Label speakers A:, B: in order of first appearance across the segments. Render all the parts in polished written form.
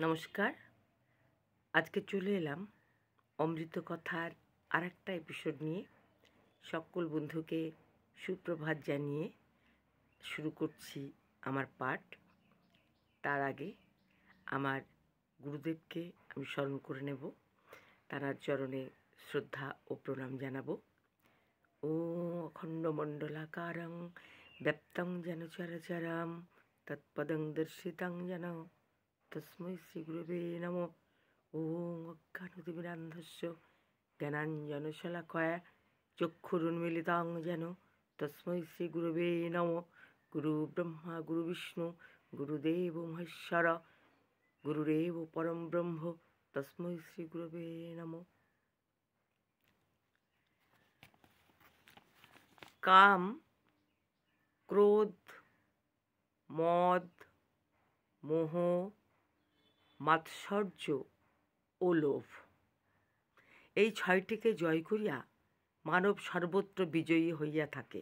A: নমস্কার। আজকে চলে এলাম অমৃত কথার আরেকটা এপিসোড নিয়ে। সকল বন্ধুকে সুপ্রভাত জানিয়ে শুরু করছি আমার পাঠ। তার আগে আমার গুরুদেবকে আমি স্মরণ করে নেব, তাঁর চরণে শ্রদ্ধা ও প্রণাম জানাবো। ওম অখণ্ডমণ্ডলাকারং ব্যপ্তং যেন চরাচরম তৎপদং দর্শিতং যেন তস্मै শ্রীগুরুবে নমঃ। ওম অজ্ঞানতিমিরান্ধস্য জ্ঞানাঞ্জনশলাকয়া চক্ষুরুন্মিলিতং যেন তস্मै শ্রীগুরুবে নমঃ। গুরু ব্রহ্মা গুরু বিষ্ণু গুরুদেব মহেশ্বর গুরুরেব পরম ব্রহ্ম তস্मै শ্রীগুরুবে নমঃ। কাম, ক্রোধ, মদ, মোহ, মাৎসর্য ও লোভ, এই ছয়টিকে জয় করিয়া মানব সর্বত্র বিজয়ী হইয়া থাকে।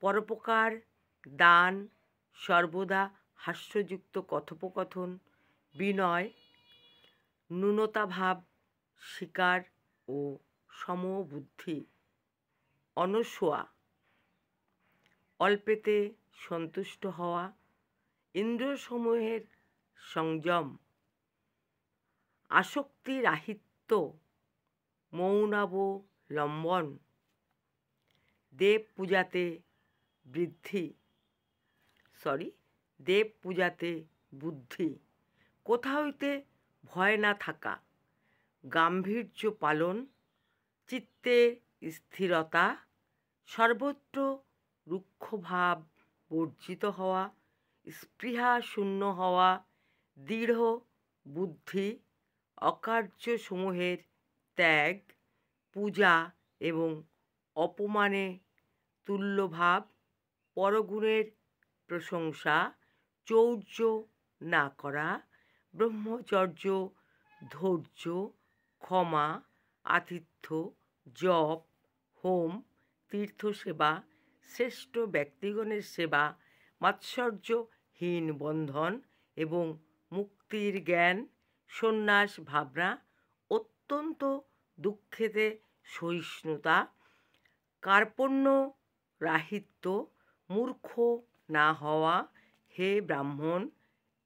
A: পরোপকার, দান, সর্বদা হাস্যযুক্ত কথোপকথন, বিনয়, ন্যূনতাভাব স্বীকার ও সমবুদ্ধি, অনসূয়া, অল্পেতে সন্তুষ্ট হওয়া, ইন্দ্রিয়সমূহের সংযম, আসক্তিরাহিত্য, মৌনাবলম্বন, দেব পূজাতে বুদ্ধি, কোথা হইতে ভয় না থাকা, গাম্ভীর্য পালন, চিত্তে স্থিরতা, সর্বত্র রুক্ষভাব বর্জিত হওয়া, স্পৃহা শূন্য হওয়া, দৃঢ় বুদ্ধি, অকার্যসমূহের ত্যাগ, পূজা এবং অপমানে তুল্যভাব, পরগুণের প্রশংসা, চৌর্য না করা, ব্রহ্মচর্য, ধৈর্য, ক্ষমা, আতিথ্য, জপ, হোম, তীর্থসেবা, শ্রেষ্ঠ ব্যক্তিগণের সেবা, মাৎসর্যহীন বন্ধন এবং মুক্তির জ্ঞান, সন্ন্যাস ভাবনা, অত্যন্ত দুঃখেতে সহিষ্ণুতা, কার্পণ্য রাহিত্য, মূর্খ না হওয়া, হে ব্রাহ্মণ,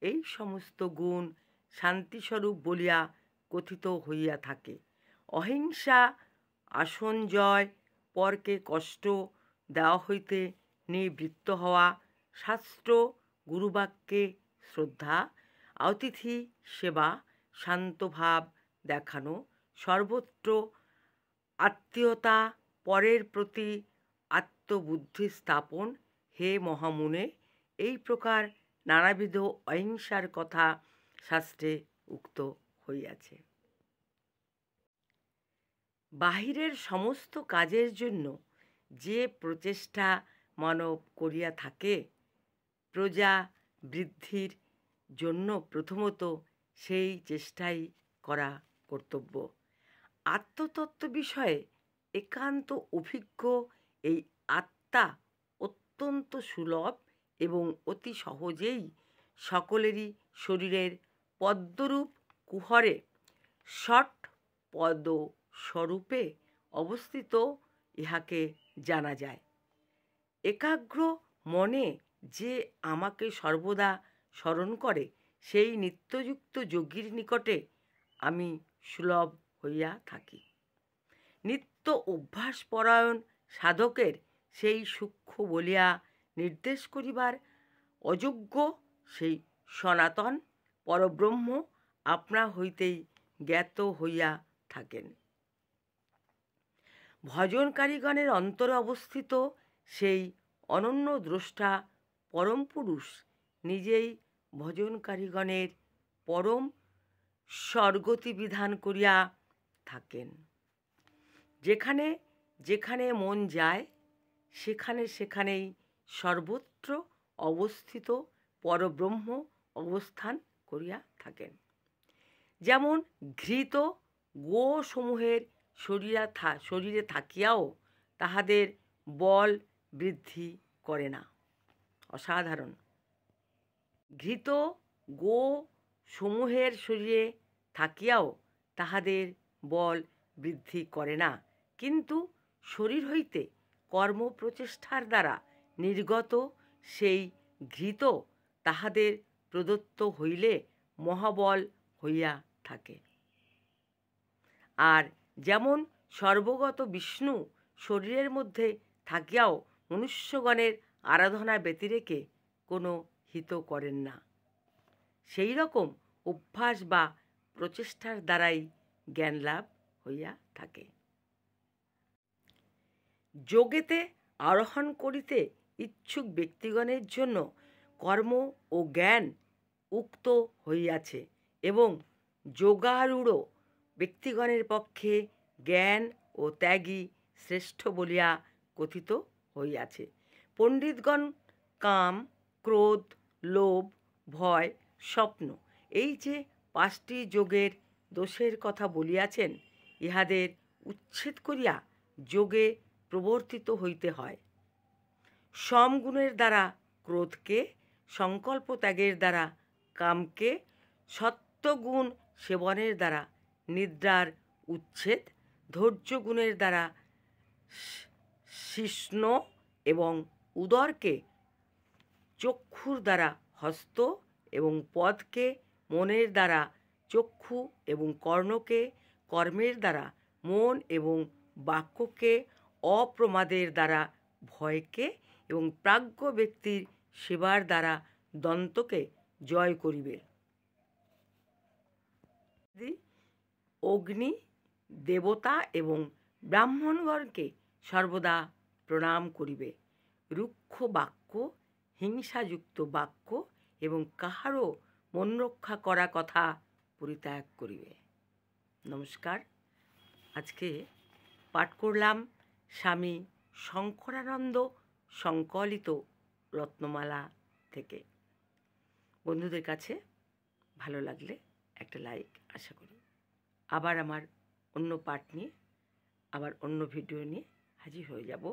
A: এই সমস্ত গুণ শান্তিস্বরূপ বলিয়া কথিত হইয়া থাকে। অহিংসা, আসন জয়, পরকে কষ্ট দেওয়া হইতে নিবৃত্ত হওয়া, শাস্ত্র গুরুবাক্যে শ্রদ্ধা, অতিথি সেবা, শান্তভাব দেখানো, সর্বত্র আত্মীয়তা, পরের প্রতি আত্মবুদ্ধি স্থাপন, হে মহামুনে, এই প্রকার নানাবিধ অহিংসার কথা শাস্ত্রে উক্ত হইয়াছে। বাহিরের সমস্ত কাজের জন্য যে প্রচেষ্টা মানব করিয়া থাকে, প্রজা বৃদ্ধির জন্য প্রথমত সেই চেষ্টাই করা কর্তব্য। আত্মতত্ত্ব বিষয়ে একান্ত অভিজ্ঞ এই আত্মা অত্যন্ত সুলভ এবং অতি সহজেই সকলেরই শরীরের পদ্মরূপ কুহরে ষট পদ স্বরূপে অবস্থিত, ইহাকে জানা যায়। একাগ্র মনে যে আমাকে সর্বদা স্মরণ করে, সেই নিত্যযুক্ত যোগীর নিকটে আমি সুলভ হইয়া থাকি। নিত্য অভ্যাসপরায়ণ সাধকের সেই সূক্ষ্ম বলিয়া নির্দেশ করিবার অযোগ্য সেই সনাতন পরব্রহ্ম আপনা হইতেই জ্ঞাত হইয়া থাকেন। ভজনকারীগণের অন্তরে অবস্থিত সেই অনন্য দ্রষ্টা পরম পুরুষ নিজেই ভজনকারীগণের পরম স্বর্গতি বিধান করিয়া থাকেন। যেখানে যেখানে মন যায়, সেখানে সেখানেই সর্বত্র অবস্থিত পরব্রহ্ম অবস্থান করিয়া থাকেন। যেমন ঘৃত গোসমূহের শরীরে থাকিয়াও তাহাদের বল বৃদ্ধি করে না। অসাধারণ। ঘৃত গো সমূহের শরীরে থাকিয়াও তাহাদের বল বৃদ্ধি করে না, কিন্তু শরীর হইতে কর্মপ্রচেষ্টার দ্বারা নির্গত সেই ঘৃত তাহাদের প্রদত্ত হইলে মহাবল হইয়া থাকে। আর যেমন সর্বগত বিষ্ণু শরীরের মধ্যে থাকিয়াও মনুষ্যগণের আরাধনা ব্যতিরেকে কোনো হিত করেন না, সেই রকম অভ্যাস বা প্রচেষ্টার দ্বারাই জ্ঞান লাভ হইয়া থাকে। যোগেতে আরোহণ করিতে ইচ্ছুক ব্যক্তিগণের জন্য কর্ম ও জ্ঞান উক্ত হইয়াছে, এবং যোগারূঢ় ব্যক্তিগণের পক্ষে জ্ঞান ও ত্যাগই শ্রেষ্ঠ বলিয়া কথিত হইয়াছে। পণ্ডিতগণ কাম, ক্রোধ, লোভ, ভয়, স্বপ্ন এই যে 5টি যোগের দোষের কথা বলিয়াছেন, ইহাদের উচ্ছেদ করিয়া যোগে প্রবর্তিত হইতে হয়। সমগুণের দ্বারা ক্রোধকে, সংকল্প ত্যাগের দ্বারা কামকে, সত্যগুণ সেবনের দ্বারা নিদ্রার উচ্ছেদ, ধৈর্য গুণের দ্বারা শিষ্ণ এবং উদরকে, চক্ষুর দ্বারা হস্ত এবং পদকে, মনের দ্বারা চক্ষু এবং কর্ণকে, কর্মের দ্বারা মন এবং বাক্যকে, অপ্রমাদের দ্বারা ভয়কে এবং প্রাজ্ঞ ব্যক্তির সেবার দ্বারা দন্তকে জয় করিবে। অগ্নি দেবতা এবং ব্রাহ্মণগণকে সর্বদা প্রণাম করিবে। রুক্ষ বাক্য, হিংসাযুক্ত বাক্য এবং কাহারও মন রক্ষা করা কথা পরিত্যাগ করিবে। নমস্কার। আজকে পাঠ করলাম স্বামী শঙ্করানন্দ সংকলিত রত্নমালা থেকে। বন্ধুদের কাছে ভালো লাগলে একটা লাইক আশা করি। আবার আমার অন্য পাঠ নিয়ে, আবার অন্য ভিডিও নিয়ে হাজির হয়ে যাব।